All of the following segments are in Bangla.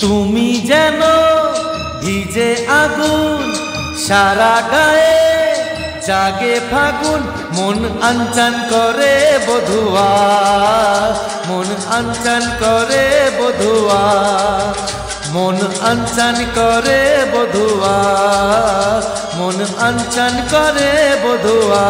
তুমি যেন ভিজে আগুন সারা গায়ে জাগে ফাগুন মন আনচান করে বধুয়া মন আনচান করে বধুয়া মন আনচান করে বধুয়া মন আনচান করে বধুয়া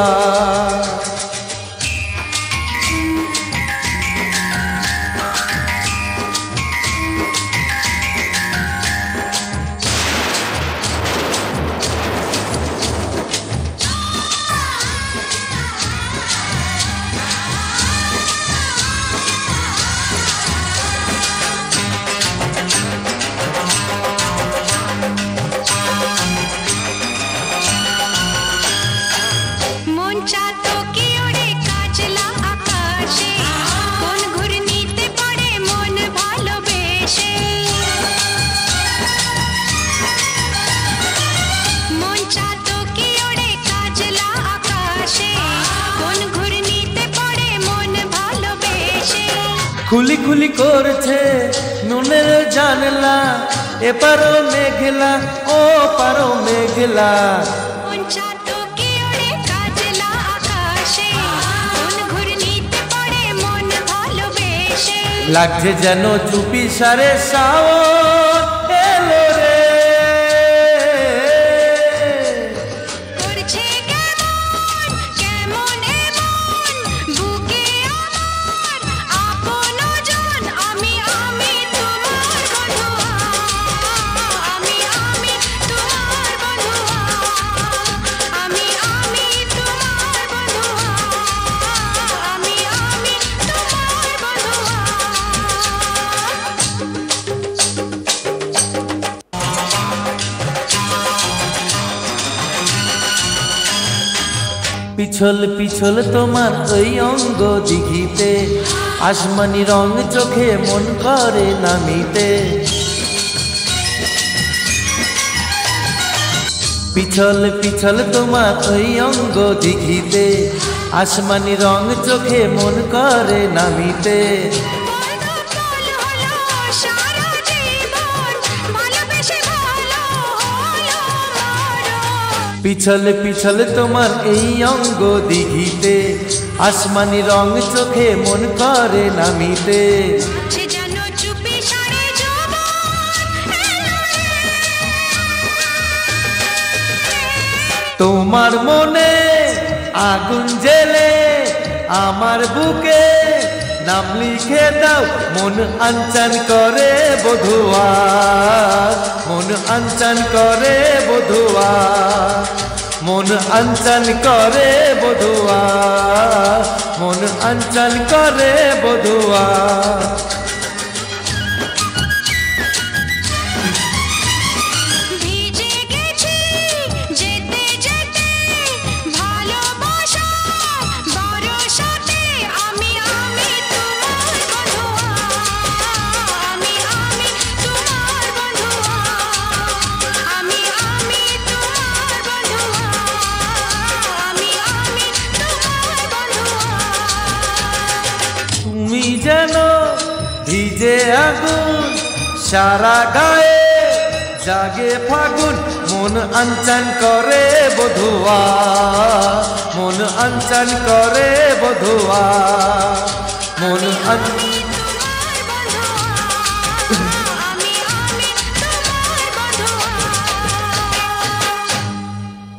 খুলি খুলি করছে নুনের জানলা এপারো মেঘলা ও পারো মেঘলা লাগছে যেন চুপি সারে শাওন এলো রে পিছল পিছল তোমার ওই অঙ্গ দিঘিতে আসমানি রং চোখে মন করে নামিতে পিছল পিছল তোমার ওই অঙ্গ দিঘিতে আসমানি রং চোখে মন করে নামিতে পিছল পিছল তোমার এই অঙ্গ দিঘিতে আসমানি রং চোখে মন করে নামিতে তোমার মনে আগুন জেলে আমার বুকে নাম লিখে দাও মন আনচান করে বধুয়া মন আনচান করে বধুয়া মন আনচান করে বধুয়া মন আনচান করে বধুয়া তুমি যেন ভিজে আগুন সারা গায়ে জাগে ফাগুন মন আনচান করে বধুয়া মন আনচান করে বধুয়া মন